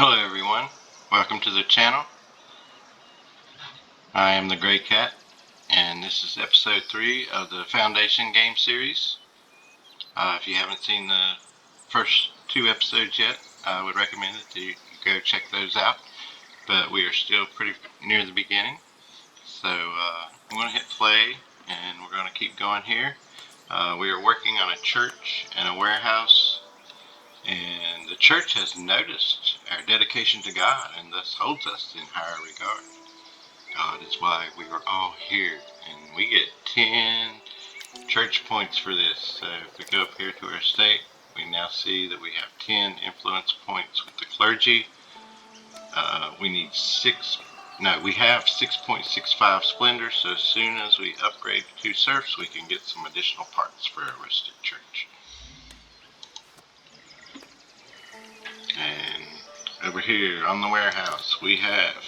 Hello everyone, welcome to the channel. I am the Gray Cat, and this is episode 3 of the Foundation game series. If you haven't seen the first 2 episodes yet, I would recommend that you go check those out, but we are still pretty near the beginning. So I'm going to hit play and we're going to keep going here. We are working on a church and a warehouse, and the church has noticed our dedication to God and thus holds us in higher regard. God is why we are all here, and we get 10 church points for this. So if we go up here to our state, we now see that we have 10 influence points with the clergy. We have 6.65 splendor, so as soon as we upgrade to 2 serfs, we can get some additional parts for our rustic church. And over here on the warehouse, we have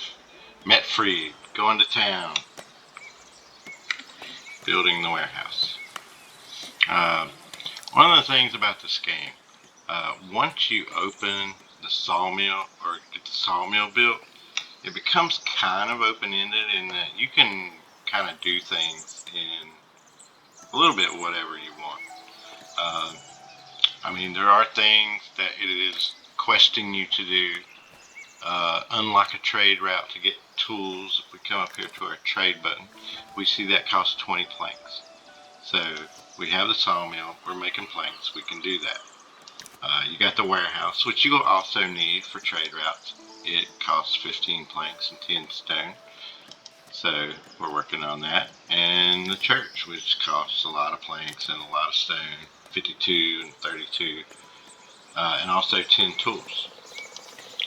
Metfried going to town, building the warehouse. One of the things about this game, once you open the sawmill or get the sawmill built, it becomes kind of open-ended in that you can kind of do things in a little bit whatever you want. There are things that it is questing you to do. Unlike a trade route to get tools, if we come up here to our trade button, we see that costs 20 planks. So we have the sawmill, we're making planks, we can do that. You got the warehouse, which you will also need for trade routes. It costs 15 planks and 10 stone. So we're working on that. And the church, which costs a lot of planks and a lot of stone, 52 and 32. And also 10 tools,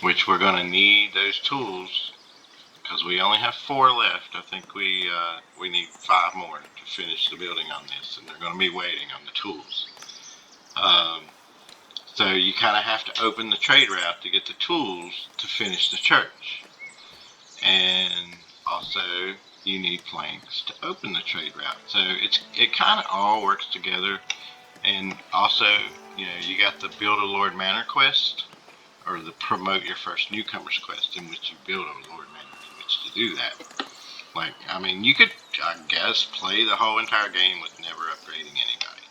which we're going to need those tools because we only have 4 left. I think we need 5 more to finish the building on this, and they're going to be waiting on the tools. So you kind of have to open the trade route to get the tools to finish the church. And also you need planks to open the trade route. So it kind of all works together. And also, you got the Build a Lord Manor quest, or the Promote Your First Newcomers quest, in which you build a Lord Manor in which to do that. You could, I guess, play the whole entire game with never upgrading anybody.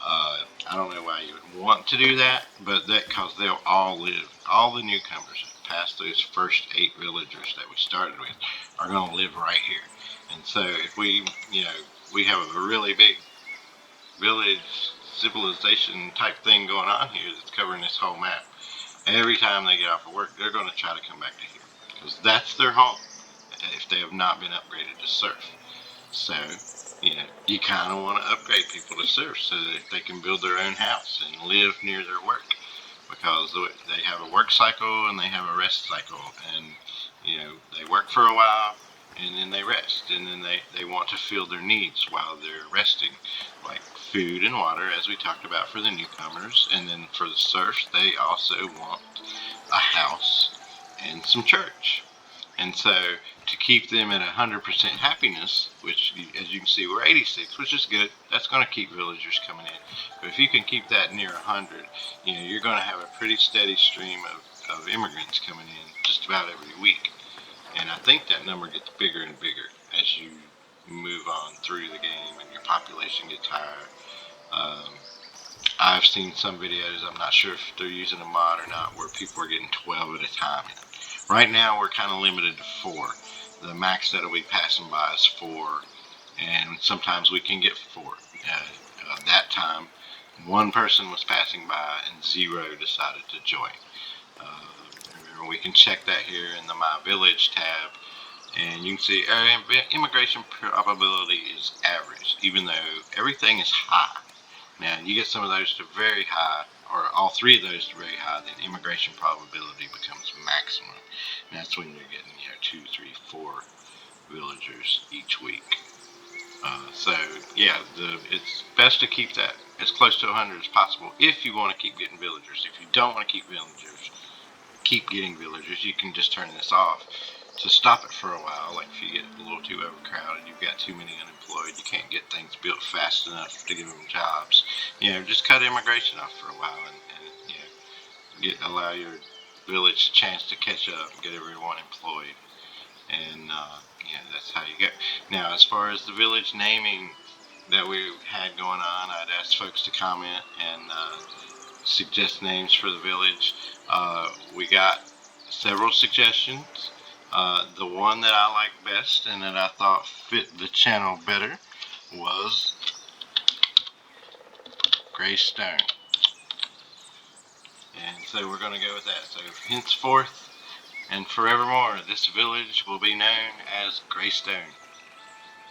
I don't know why you would want to do that, but because they'll all live, all the newcomers past those first 8 villagers that we started with are going to live right here. And so if we have a really big village civilization type thing going on here that's covering this whole map, every time they get off of work, they're going to try to come back to here because that's their home if they have not been upgraded to serf. So, you kind of want to upgrade people to serf so that they can build their own house and live near their work, because they have a work cycle and they have a rest cycle, and they work for a while and then they rest, and then they want to fill their needs while they're resting, like food and water, as we talked about for the newcomers. And then for the serfs, they also want a house and some church. And so to keep them at 100% happiness, which as you can see we're 86, which is good, that's going to keep villagers coming in. But if you can keep that near 100, you're going to have a pretty steady stream of immigrants coming in just about every week. And I think that number gets bigger and bigger as you move on through the game and your population gets higher. I've seen some videos, I'm not sure if they're using a mod or not, where people are getting 12 at a time. Right now we're kind of limited to 4. The max that'll be passing by is 4, and sometimes we can get 4. That time, 1 person was passing by and 0 decided to join. Remember, we can check that here in the My Village tab, and you can see our immigration probability is average, even though everything is high. Now, you get some of those to very high, or all 3 of those to very high, then immigration probability becomes maximum. And that's when you're getting 2, 3, 4 villagers each week. It's best to keep that as close to 100 as possible if you want to keep getting villagers. If you don't want to keep getting villagers, you can just turn this off to stop it for a while. Like if you get a little too overcrowded, you've got too many unemployed, you can't get things built fast enough to give them jobs, just cut immigration off for a while and allow your village a chance to catch up and get everyone employed. And that's how you go. Now, as far as the village naming that we had going on, I'd ask folks to comment and suggest names for the village. We got several suggestions. The one that I liked best and that I thought fit the channel better was Gray Stone. And so we're going to go with that. So henceforth and forevermore, this village will be known as Gray Stone.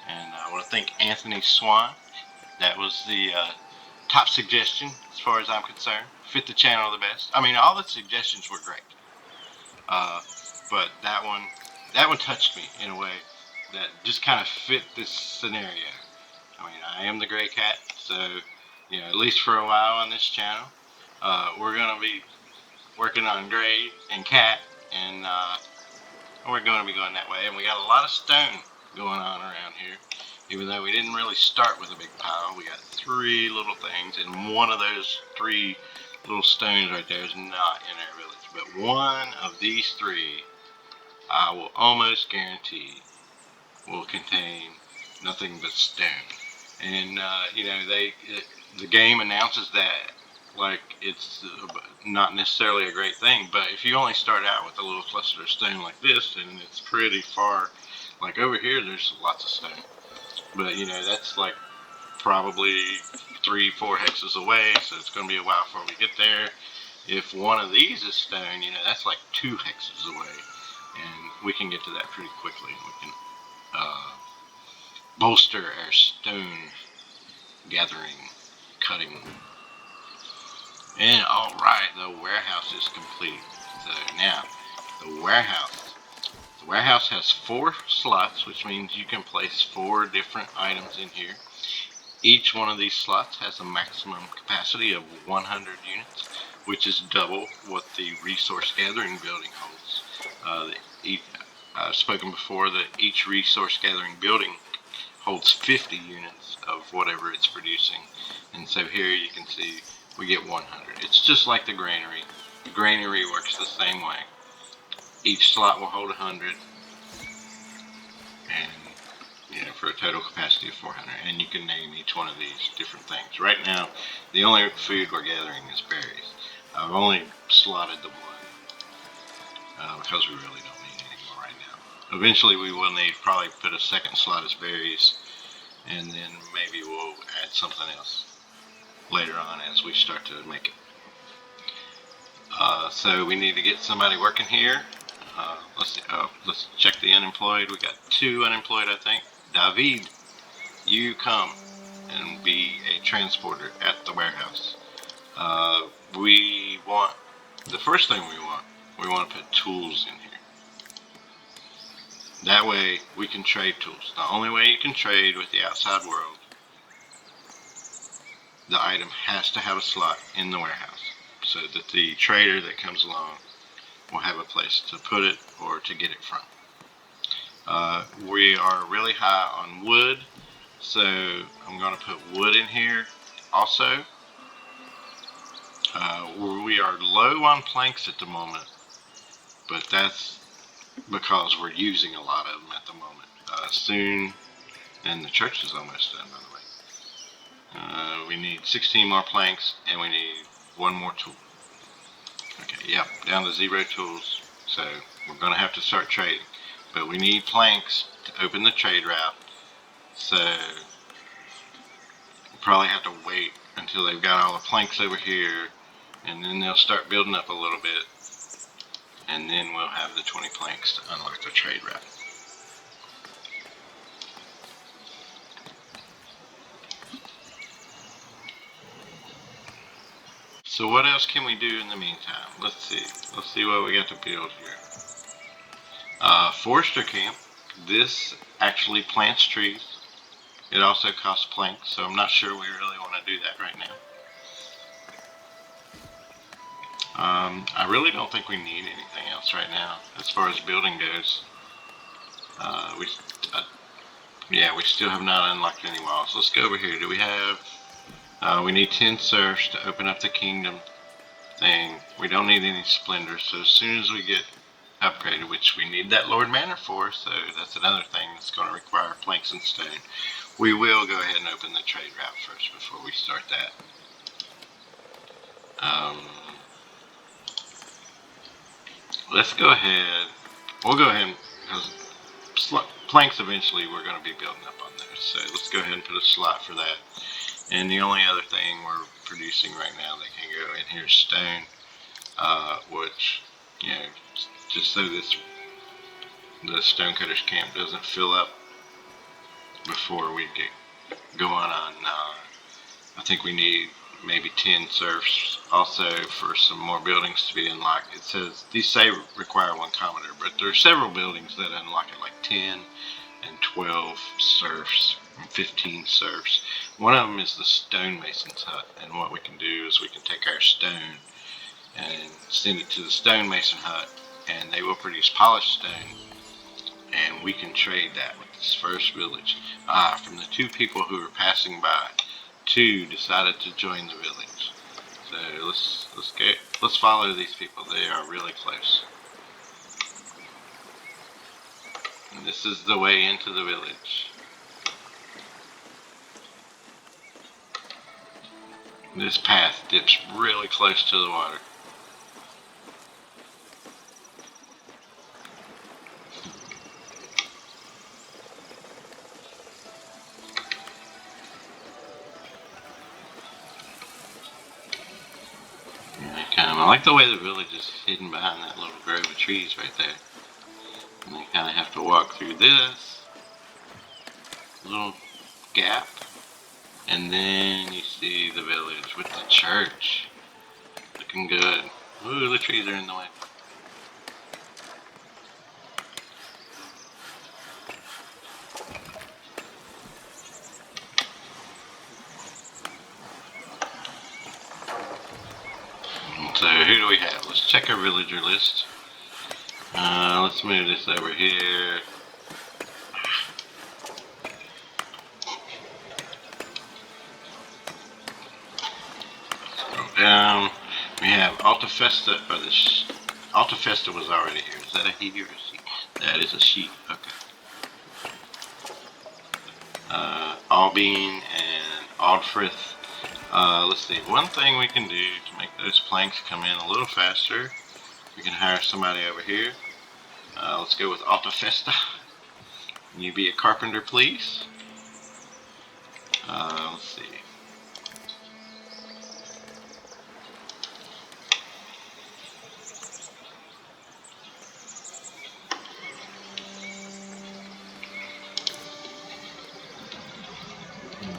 And I want to thank Anthony Swan. That was the top suggestion as far as I'm concerned. Fit the channel the best. I mean, all the suggestions were great. But that one touched me in a way that just kind of fit this scenario. I mean, I am the Gray Cat, so at least for a while on this channel, we're gonna be working on Gray and Cat, and we're gonna be going that way. And we got a lot of stone going on around here, even though we didn't really start with a big pile. We got 3 little things, and one of those 3 little stones right there is not in our village. But one of these 3, I will almost guarantee, will contain nothing but stone. And the game announces that like it's not necessarily a great thing. But if you only start out with a little cluster of stone like this, then it's pretty far. Like over here, there's lots of stone. But that's like probably 3-4 hexes away, so it's going to be a while before we get there. If one of these is stone, that's like 2 hexes away, and we can get to that pretty quickly. We can bolster our stone gathering, cutting. And alright, the warehouse is complete. So now, the warehouse has 4 slots, which means you can place 4 different items in here. Each one of these slots has a maximum capacity of 100 units, which is double what the resource gathering building holds. I've spoken before that each resource gathering building holds 50 units of whatever it's producing. And so here you can see we get 100. It's just like the granary. The granary works the same way. Each slot will hold 100, and for a total capacity of 400. And you can name each one of these different things. Right now, the only food we're gathering is berries. I've only slotted the 1 because we really don't need any more right now. Eventually, we will need probably put a second slot as berries, and then maybe we'll add something else later on as we start to make it. So we need to get somebody working here. Let's see. Let's check the unemployed. We got 2 unemployed, I think. David, you come and be a transporter at the warehouse. The first thing we want to put tools in here. That way we can trade tools. The only way you can trade with the outside world, the item has to have a slot in the warehouse so that the trader that comes along will have a place to put it or to get it from. We are really high on wood, so I'm going to put wood in here also. We are low on planks at the moment, but that's because we're using a lot of them at the moment. Soon, and the church is almost done, by the way. We need 16 more planks, and we need 1 more tool. Okay, yep, down to 0 tools, so we're going to have to start trading. But we need planks to open the trade route, so we'll probably have to wait until they've got all the planks over here, and then they'll start building up a little bit, and then we'll have the 20 planks to unlock the trade route. So what else can we do in the meantime? Let's see what we got to build here. Forester Camp. This actually plants trees. It also costs planks, so I'm not sure we really want to do that right now. I really don't think we need anything else right now as far as building goes. We still have not unlocked any walls. Let's go over here. Do we have... we need 10 serfs to open up the kingdom. thing. We don't need any splendors, so as soon as we get upgraded, which we need that Lord Manor for, so that's another thing that's going to require planks and stone. We will go ahead and open the trade route first before we start that. Let's go ahead. We'll go ahead because planks eventually we're going to be building up on those. So let's go ahead and put a slot for that. And the only other thing we're producing right now that can go in here is stone, which, just so the Stonecutters Camp doesn't fill up before we get going on. I think we need maybe 10 serfs also for some more buildings to be unlocked. It says these say require 1 commoner, but there are several buildings that unlock it, like 10 and 12 serfs and 15 serfs. One of them is the stonemason's hut, and what we can do is we can take our stone and send it to the stonemason hut, and they will produce polished stone, and we can trade that with this first village. From the 2 people who are passing by, 2 decided to join the village. So let's follow these people. They are really close. And this is the way into the village. This path dips really close to the water. I like the way the village is hidden behind that little grove of trees right there. And you kind of have to walk through this little gap, and then you see the village with the church. Looking good. Ooh, the trees are in the way. So who do we have? Let's check our villager list. Let's move this over here. Scroll down. We have Altafesta. Altafesta was already here. Is that a he or a she? That is a she. Okay. Albine and Aldfrith. Let's see. One thing we can do to make those planks come in a little faster, we can hire somebody over here. Let's go with Altafesta. Can you be a carpenter, please? Let's see.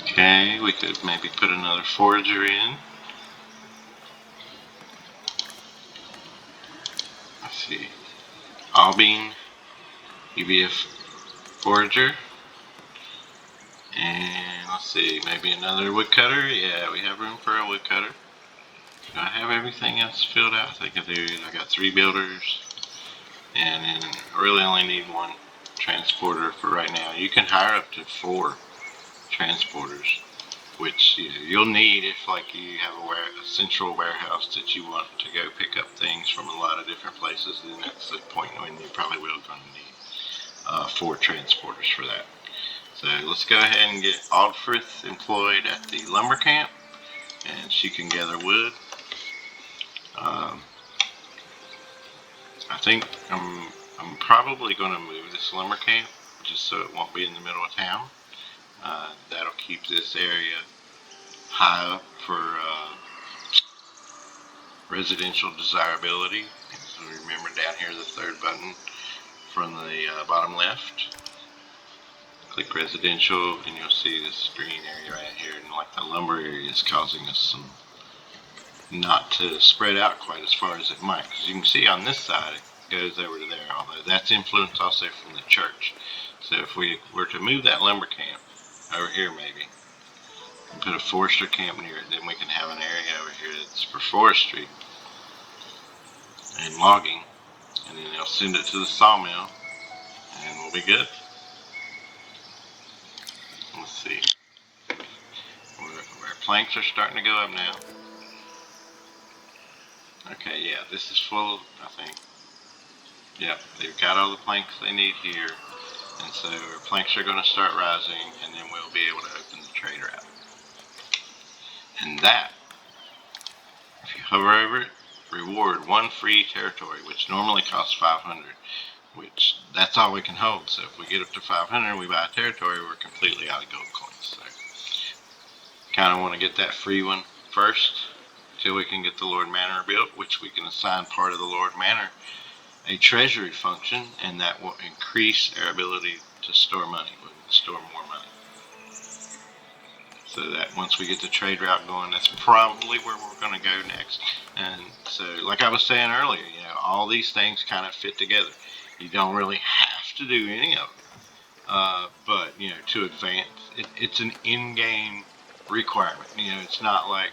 Okay, we could maybe put another forager in. Let's see. Albine, you be a forager. And let's see, maybe another woodcutter. Yeah, we have room for a woodcutter. Do I have everything else filled out? I think I do. I got 3 builders. And then I really only need 1 transporter for right now. You can hire up to 4 transporters, which you'll need if you have a central warehouse that you want to go pick up things from a lot of different places. Then that's the point when you probably will going to need 4 transporters for that. So let's go ahead and get Aldfrith employed at the lumber camp, and she can gather wood. I think I'm probably going to move this lumber camp just so it won't be in the middle of town. That'll keep this area high up for residential desirability. So remember down here the 3rd button from the bottom left. Click residential and you'll see this green area right here, and the lumber area is causing us not to spread out quite as far as it might, because you can see on this side it goes over to there, although that's influenced also from the church. So if we were to move that lumber camp over here maybe and put a forester camp near it, then we can have an area over here that's for forestry and logging, and then they'll send it to the sawmill and we'll be good. Let's see. Our planks are starting to go up now. Okay, yeah, this is full, I think. Yep, they've got all the planks they need here. And so our planks are going to start rising, and then we'll be able to open the trade route. And that, if you hover over it, reward 1 free territory, which normally costs 500, which that's all we can hold. So if we get up to 500 and we buy a territory, we're completely out of gold coins. So kind of want to get that free one first until we can get the Lord Manor built, which we can assign part of the Lord Manor a treasury function, and that will increase our ability to store money. We can store more money. So that once we get the trade route going, that's probably where we're going to go next. And so, like I was saying earlier, all these things kind of fit together. You don't really have to do any of them, but to advance, it's an in-game requirement. It's not like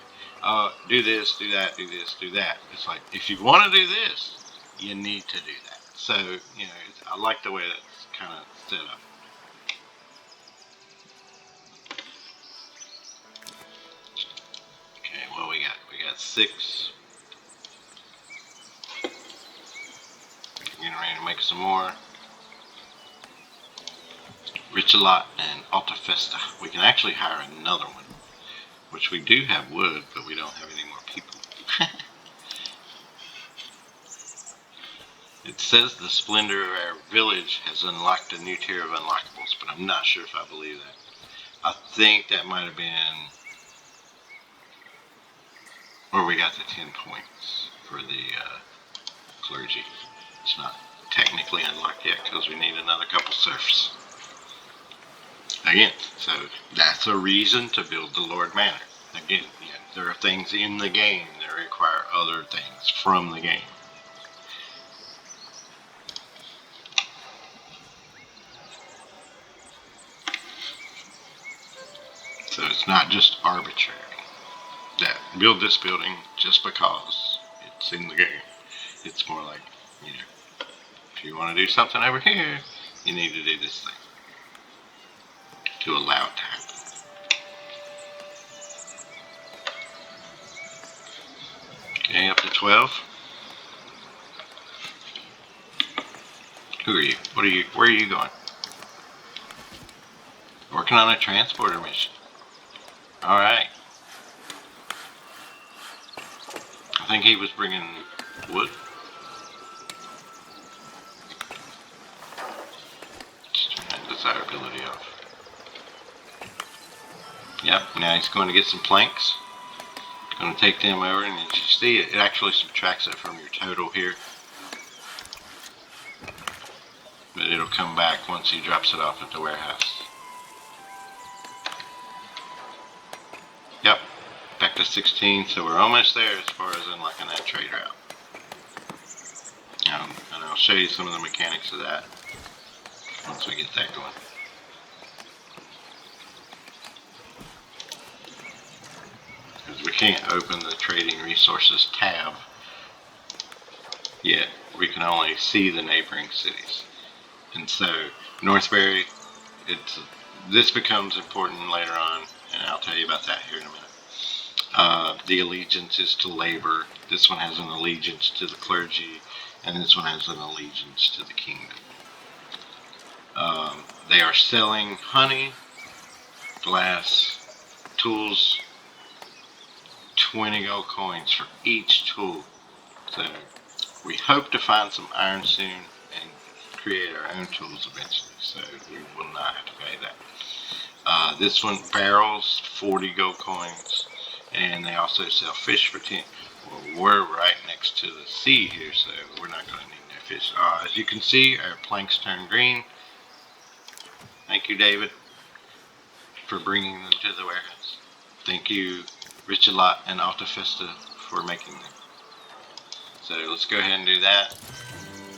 do this, do that, do this, do that. It's like if you want to do this, you need to do that. So I like the way that's kind of set up. Okay, what we got? We got 6. Getting ready to make some more. Richelot and Altafesta. We can actually hire another one, which we do have wood, but we don't have any more people. It says the splendor of our village has unlocked a new tier of unlockables, but I'm not sure if I believe that. I think that might have been where we got the 10 points for the clergy. It's not technically unlocked yet because we need another couple serfs. Again, so that's a reason to build the Lord Manor. Again, there are things in the game that require other things from the game. So it's not just arbitrary. That build this building just because it's in the game. It's more like, if you want to do something over here, you need to do this thing to allow it to happen. Okay, up to 12. Who are you? Where are you going? Working on a transporter mission. Alright. I think he was bringing wood. Just turn that desirability off. Yep, now he's going to get some planks. Going to take them over, and as you see, it actually subtracts it from your total here. But it'll come back once he drops it off at the warehouse. Yep, back to 16, so we're almost there as far as unlocking that trade route. And I'll show you some of the mechanics of that once we get that going. Because we can't open the trading resources tab yet. We can only see the neighboring cities. And so Northbury, this becomes important later on, and I'll tell you about that here in a minute. The allegiance is to labor. This one has an allegiance to the clergy, and this one has an allegiance to the kingdom. They are selling honey, glass, tools, 20 gold coins for each tool. So we hope to find some iron soon and create our own tools eventually, so we will not have to pay that. This one, barrels, 40 gold coins, and they also sell fish for 10. Well, we're right next to the sea here, so we're not going to need no fish. As you can see, our planks turn green. Thank you, David, for bringing them to the warehouse. Thank you, Richelot and Altafesta, for making them. So let's go ahead and do that.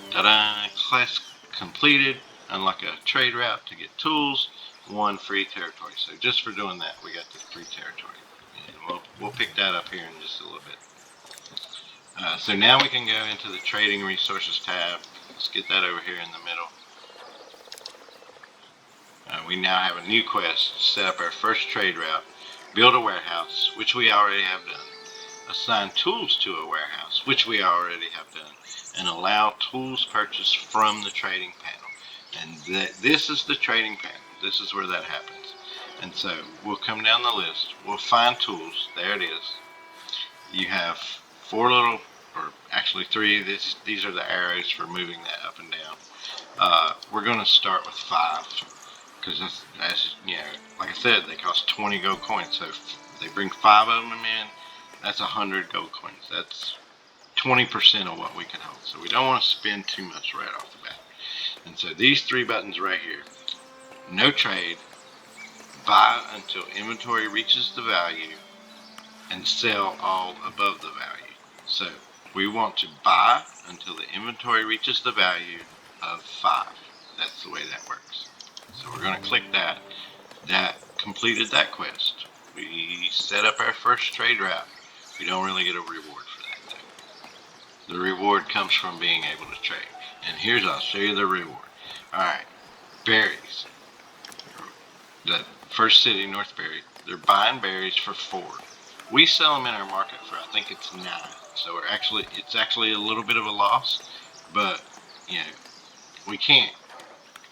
Ta-da! Class completed. Unlock a trade route to get tools. 1 free territory. So just for doing that, we got the free territory. And we'll pick that up here in just a little bit. So now we can go into the trading resources tab. Let's get that over here in the middle. We now have a new quest. Set up our first trade route. Build a warehouse, which we already have done. assign tools to a warehouse, which we already have done, and allow tools purchased from the trading panel. And this is the trading panel. This is where that happens. And so we'll come down the list. We'll find tools. There it is. You have 4 little, or actually 3. These are the arrows for moving that up and down. We're going to start with 5 because that's you know, like I said, they cost 20 gold coins. So if they bring 5 of them in, that's 100 gold coins. That's 20% of what we can hold. So we don't want to spend too much right off the bat. And so these 3 buttons right here, no trade, buy until inventory reaches the value, and sell all above the value. So we want to buy until the inventory reaches the value of 5. That's the way that works. So we're going to click that. That completed that quest. We set up our first trade route. We don't really get a reward for that though. The reward comes from being able to trade. And here's, I'll show you the reward. Alright, berries. The first city, Northbury, they're buying berries for 4. We sell them in our market for, I think it's 9. So it's actually a little bit of a loss, but you know, we can't,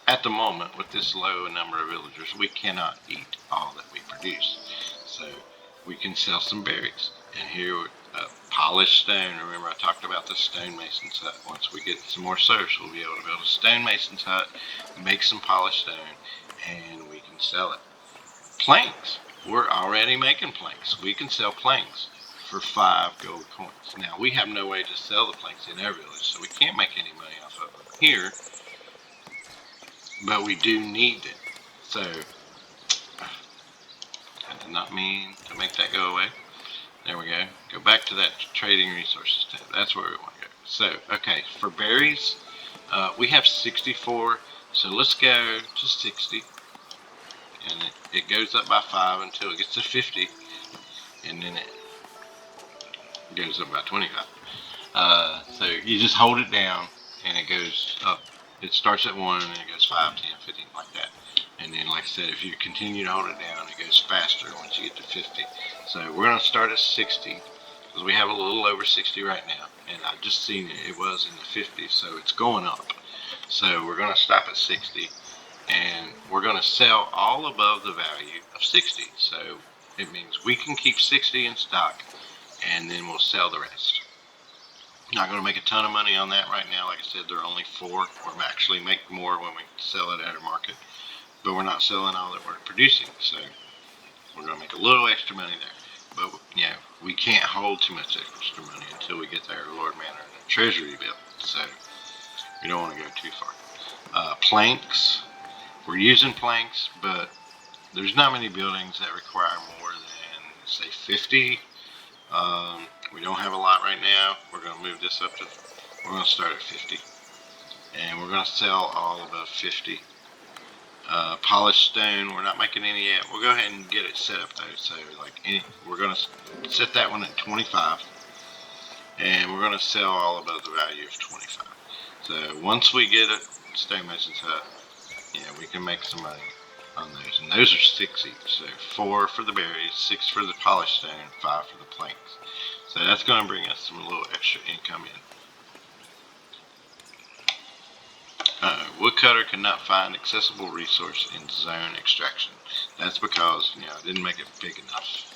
at the moment with this low number of villagers, we cannot eat all that we produce. So we can sell some berries. And here, polished stone. Remember I talked about the stonemason's hut. Once we get some more serfs, we'll be able to build a stonemason's hut, make some polished stone, and we can sell it. Planks. We're already making planks. We can sell planks for 5 gold coins. Now, we have no way to sell the planks in our village, so we can't make any money off of them here, but we do need them. So, I did not mean to make that go away. There we go. Go back to that trading resources tab. That's where we want to go. So, okay, for berries, we have 64, so let's go to 60. And it goes up by 5 until it gets to 50, and then it goes up by 25. So you just hold it down, and it goes up. It starts at 1, and it goes 5, 10, 15, like that. And then, like I said, if you continue to hold it down, it goes faster once you get to 50. So we're going to start at 60, because we have a little over 60 right now. And I've just seen it was in the 50s, so it's going up. So we're going to stop at 60. And we're going to sell all above the value of 60. So it means we can keep 60 in stock, and then we'll sell the rest. Not going to make a ton of money on that right now. Like I said, there are only 4. We'll actually make more when we sell it at our market. But we're not selling all that we're producing. So we're going to make a little extra money there. But, you know, we can't hold too much extra money until we get our Lord Manor and treasury built. So we don't want to go too far. Planks. We're using planks, but there's not many buildings that require more than, say, 50. We don't have a lot right now. We're going to move this up to, we're going to start at 50. And we're going to sell all above 50. Polished stone, we're not making any yet. We'll go ahead and get it set up though. So we're going to set that one at 25. And we're going to sell all above the value of 25. So once we get a stonemason's hut, yeah, we can make some money on those. And those are 6 each. So 4 for the berries, 6 for the polished stone, 5 for the planks. So that's going to bring us some little extra income in. Woodcutter cannot find accessible resource in zone extraction. That's because, you know, I didn't make it big enough.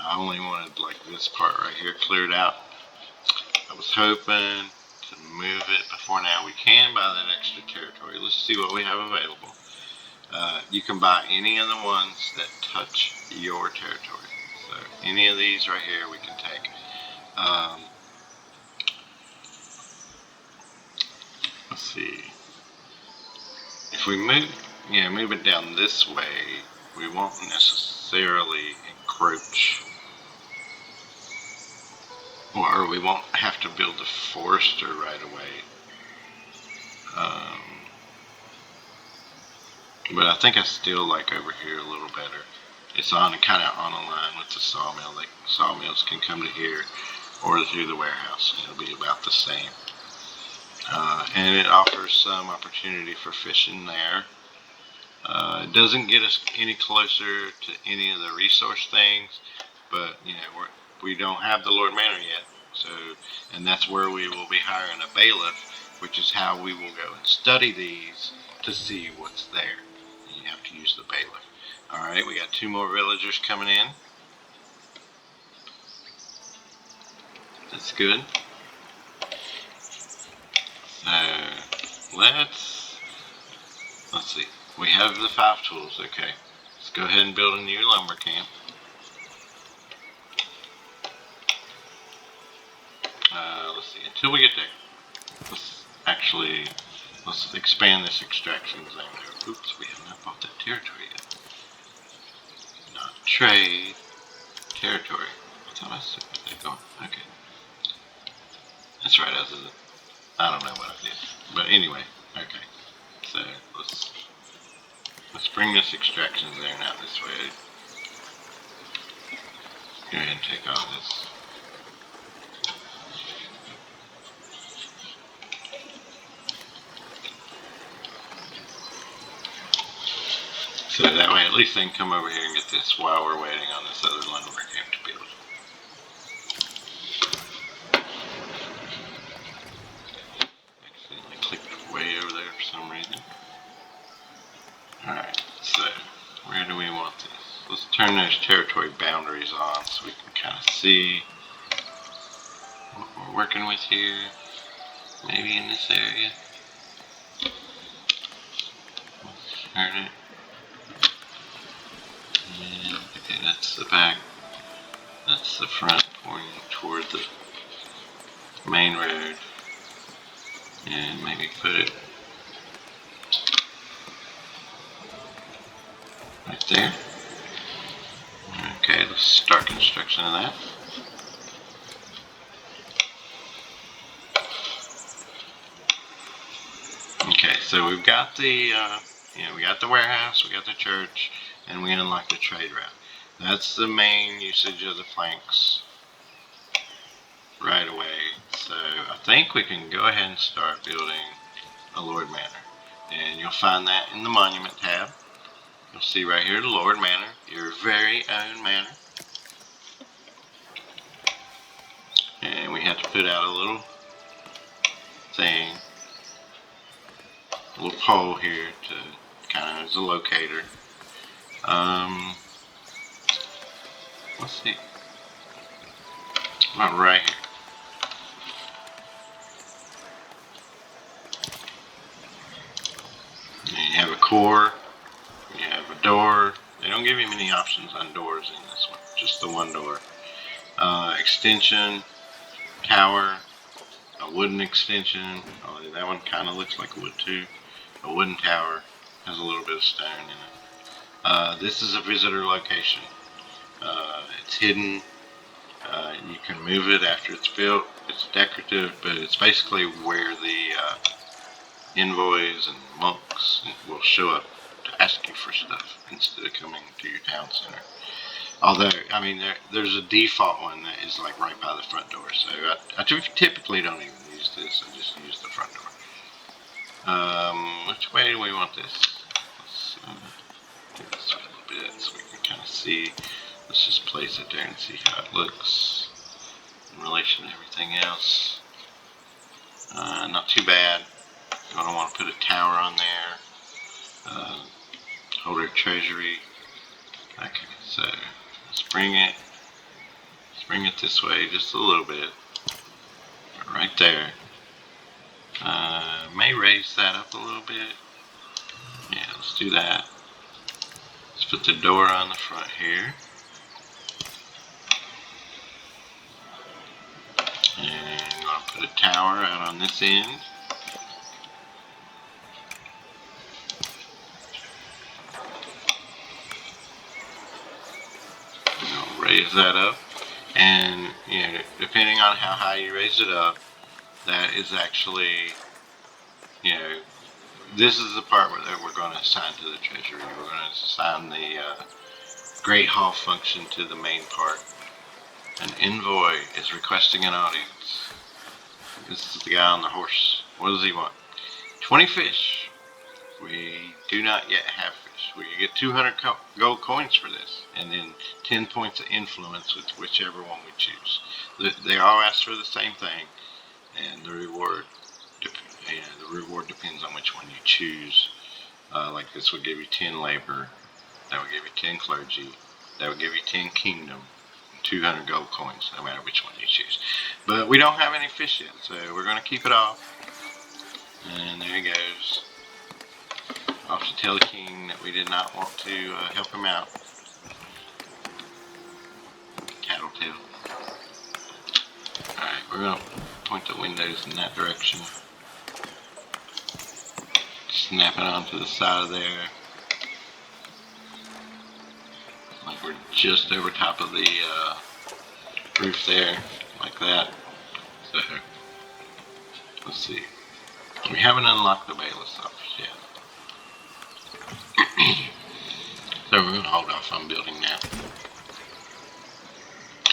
I only wanted like this part right here cleared out. I was hoping to move it before now. We can buy that extra territory. Let's see what we have available. You can buy any of the ones that touch your territory. So any of these right here we can take. Let's see. If we move it down this way, we won't necessarily encroach. Or we won't have to build the forester right away. But I think I still like over here a little better. It's kind of on a line with the sawmill. Like sawmills can come to here or through the warehouse. It'll be about the same. And it offers some opportunity for fishing there. It doesn't get us any closer to any of the resource things, but you know, we don't have the Lord Manor yet. So, and that's where we will be hiring a bailiff, which is how we will go and study these to see what's there. And you have to use the bailiff. Alright, we got 2 more villagers coming in. That's good. So, let's see. We have the 5 tools, okay. Let's go ahead and build a new lumber camp. Let's see, until we get there, let's expand this extraction zone. Oops, we have not bought that territory yet. Not trade, territory. I thought I said that going. Okay. That's right, I don't know what I did. But anyway, okay. So let's bring this extraction zone out this way. Go ahead and take all this. So that way at least they can come over here and get this while we're waiting on this other lumber camp to build. Accidentally clicked way over there for some reason. Alright, so where do we want this? Let's turn those territory boundaries on so we can kind of see what we're working with here. Maybe in this area. Let's turn it. And, okay, that's the back. That's the front pointing toward the main road. And maybe put it right there. Okay, let's start construction of that. Okay, so we've got the we got the warehouse, we got the church, and we unlocked the trade route. That's the main usage of the planks right away. So I think we can go ahead and start building a Lord Manor. And you'll find that in the Monument tab. You'll see right here the Lord Manor, your very own manor. And we have to put out a little thing, a little pole here to kind of as a locator. Let's see. About right here. And you have a core, you have a door. They don't give you many options on doors in this one, just the one door. Extension, tower, a wooden extension. Oh, that one kind of looks like wood too. A wooden tower, has a little bit of stone in it. This is a visitor location. It's hidden. You can move it after it's built. It's decorative, but it's basically where the envoys and monks will show up to ask you for stuff instead of coming to your town center. Although, I mean, there's a default one that is like right by the front door. So I typically don't even use this. I just use the front door. Which way do we want this? Let's do this way a little bit so we can kind of see. Let's just place it there and see how it looks in relation to everything else. Not too bad. I don't want to put a tower on there. Hold our treasury. Okay, so let's bring it this way just a little bit. Right there. May raise that up a little bit. Yeah, let's do that. Let's put the door on the front here. And I'm going to put a tower out on this end. Raise that up, and depending on how high you raise it up, that is actually, this is the part that we're going to assign to the treasury. We're going to assign the Great Hall function to the main part. An envoy is requesting an audience. This is the guy on the horse. What does he want? 20 fish. We do not yet have fish. Well, you get 200 gold coins for this, and then 10 points of influence with whichever one we choose. They all ask for the same thing, and the reward depends on which one you choose. Like this would give you 10 labor, that would give you 10 clergy, that would give you 10 kingdom, 200 gold coins, no matter which one you choose. But we don't have any fish yet, so we're going to keep it off. And there he goes, off to tell the king that we did not want to help him out. Tattletale. Alright, we're going to point the windows in that direction. Snap it onto the side of there. Like we're just over top of the roof there, like that. So, let's see. We haven't unlocked the bailiff's office yet. So we're going to hold off on building that.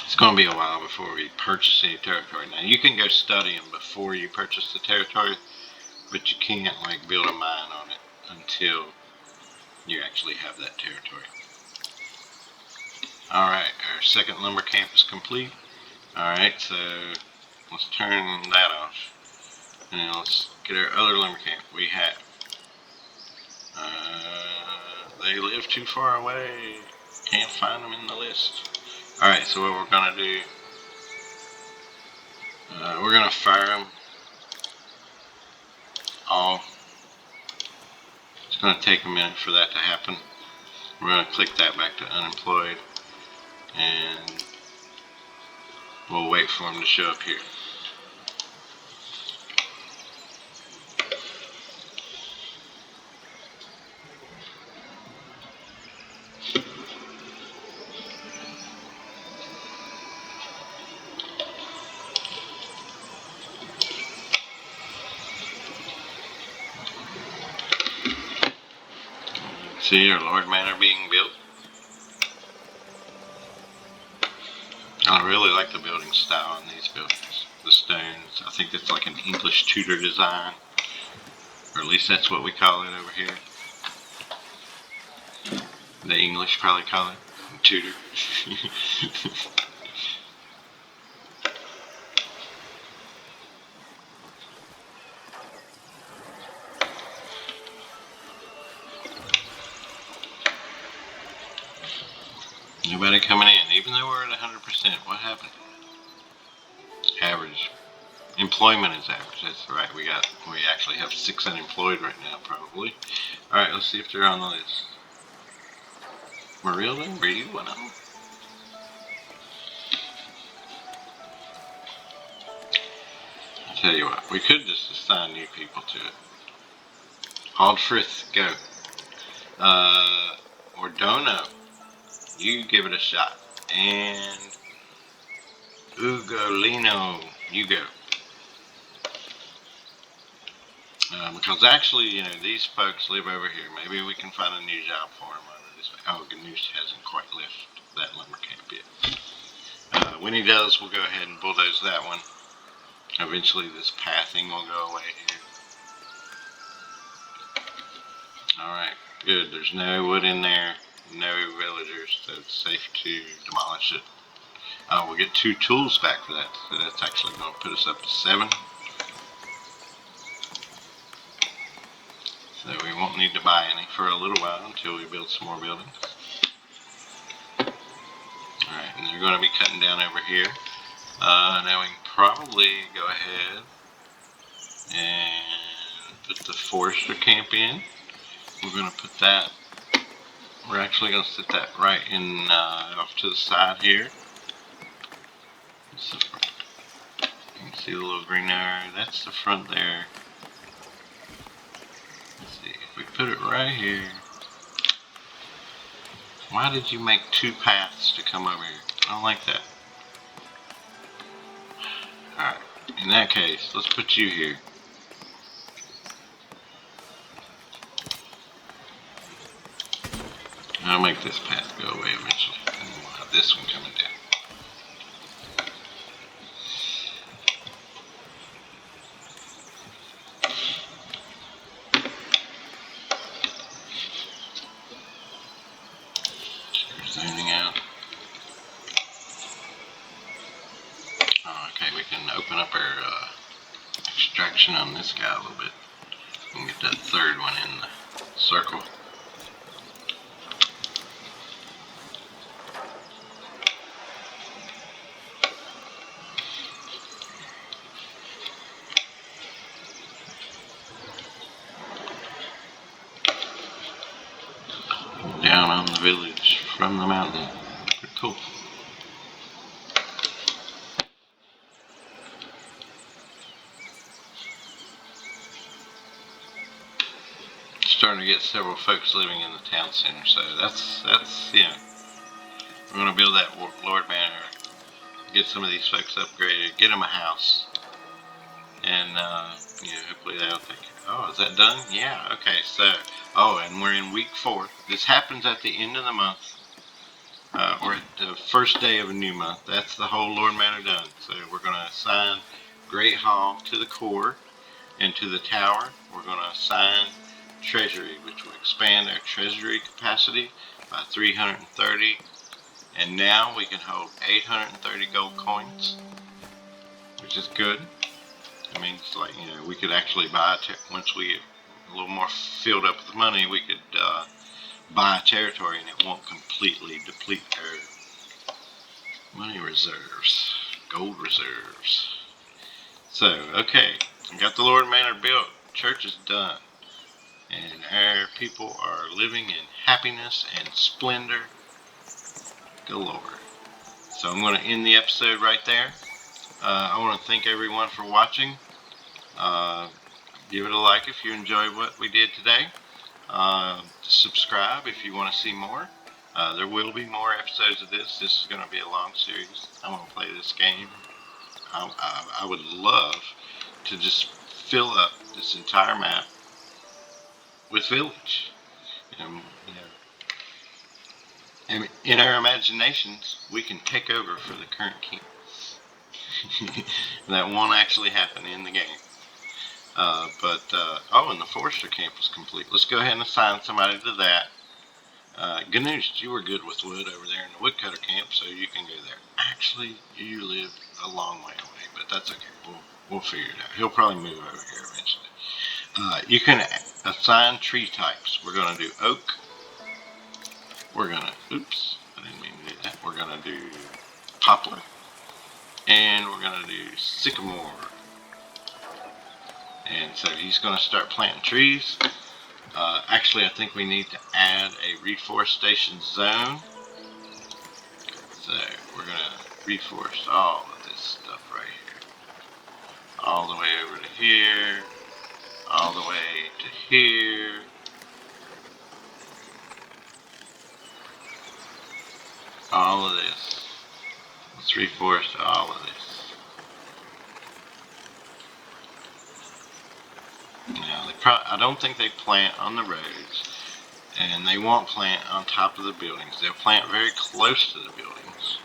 It's going to be a while before we purchase any territory. Now you can go study them before you purchase the territory, but you can't like build a mine on it until you actually have that territory. Alright, our second lumber camp is complete. Alright, so let's turn that off. And let's get our other lumber camp. We have. They live too far away. Can't find them in the list. Alright, so what we're going to do, we're going to fire them all. It's going to take a minute for that to happen. We're going to click that back to unemployed. And we'll wait for them to show up here. See our Lord Manor being built. I really like the building style on these buildings. The stones, I think it's like an English Tudor design. Or at least that's what we call it over here. The English probably call it Tudor. Nobody coming in, even though we're at 100%. What happened? Average. Employment is average. That's right. We actually have 6 unemployed right now, probably. All right, let's see if they're on the list. Marilda, are you one of them? I'll tell you what. We could just assign new people to it. Aldfrith, go. Ordono, you give it a shot. And Ugolino, you go. Because actually, you know, these folks live over here. Maybe we can find a new job for them over this way. Oh, Ganoush hasn't quite left that lumber camp yet. When he does, we'll go ahead and bulldoze that one. Eventually, this pathing will go away here. Alright, good. There's no wood in there. No villagers, so it's safe to demolish it. We'll get 2 tools back for that. So that's actually going to put us up to 7. So we won't need to buy any for a little while until we build some more buildings. Alright, and they're going to be cutting down over here. Now we can probably go ahead and put the forester camp in. We're going to put that, we're actually going to set that right in off to the side here. So, you can see the little green arrow, that's the front there. Let's see, if we put it right here. Why did you make 2 paths to come over here? I don't like that. Alright, in that case, let's put you here. I'll make this path go away eventually, and we'll have this one coming down. Anyway, we can open up our extraction on this guy a little bit and get that third one in the circle. Down on the village from the mountain. Pretty cool. Starting to get several folks living in the town center, so that's you know, we're going to build that Lord Manor, get some of these folks upgraded, get them a house, and you know, hopefully they'll think, oh, is that done? Yeah, okay, so, oh, and we're in week 4. This happens at the end of the month, or at the first day of a new month. That's the whole Lord Manor done. So we're going to assign Great Hall to the core and to the tower. We're going to assign Treasury, which will expand our treasury capacity by 330, and now we can hold 830 gold coins, which is good. I mean, it's like, you know, we could actually buy once we get a little more filled up with money, we could buy a territory and it won't completely deplete our money reserves, gold reserves. So, okay, we got the Lord Manor built, church is done, and our people are living in happiness and splendor galore. So I'm going to end the episode right there. I want to thank everyone for watching. Give it a like if you enjoyed what we did today. Subscribe if you want to see more. There will be more episodes of this. This is going to be a long series. I want to play this game. I would love to just fill up this entire map with village. And in our imaginations, we can take over for the current king. That won't actually happen in the game. Oh, and the forester camp was complete. Let's go ahead and assign somebody to that. Ganesh, you were good with wood over there in the Woodcutter Camp, so you can go there. Actually, you live a long way away, but that's okay. We'll figure it out. He'll probably move over here eventually. You can assign tree types. We're going to do oak. We're going to, oops, I didn't mean to do that. We're going to do poplar. And we're going to do sycamore. And so he's going to start planting trees. Actually, I think we need to add a reforestation zone. So we're going to reforest all of this stuff right here. All the way over to here. All the way to here. All of this. Let's reforest all of this. Now, I don't think they plant on the roads, and they won't plant on top of the buildings. They'll plant very close to the buildings.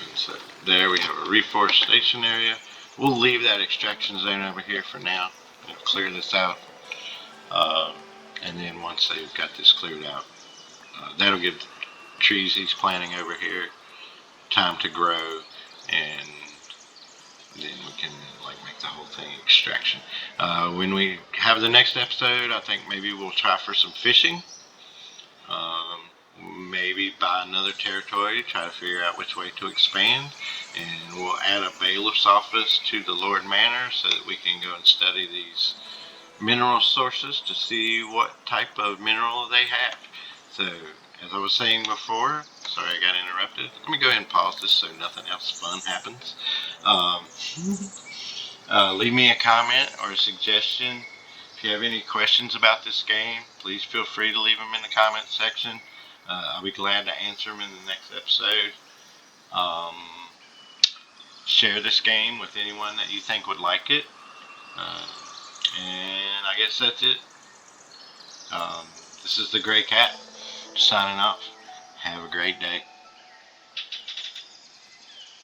And so there we have a reforestation area. We'll leave that extraction zone over here for now. We'll clear this out. And then once they've got this cleared out, that'll give the trees he's planting over here time to grow, and then we can make the whole thing extraction. When we have the next episode, I think maybe we'll try for some fishing. Maybe buy another territory, try to figure out which way to expand, and we'll add a bailiff's office to the Lord Manor so that we can go and study these mineral sources to see what type of mineral they have. So, as I was saying before, sorry I got interrupted. Let me go ahead and pause this so nothing else fun happens. Leave me a comment or a suggestion. If you have any questions about this game, please feel free to leave them in the comment section. I'll be glad to answer them in the next episode. Share this game with anyone that you think would like it. And I guess that's it. This is the Gray Cat signing off. Have a great day.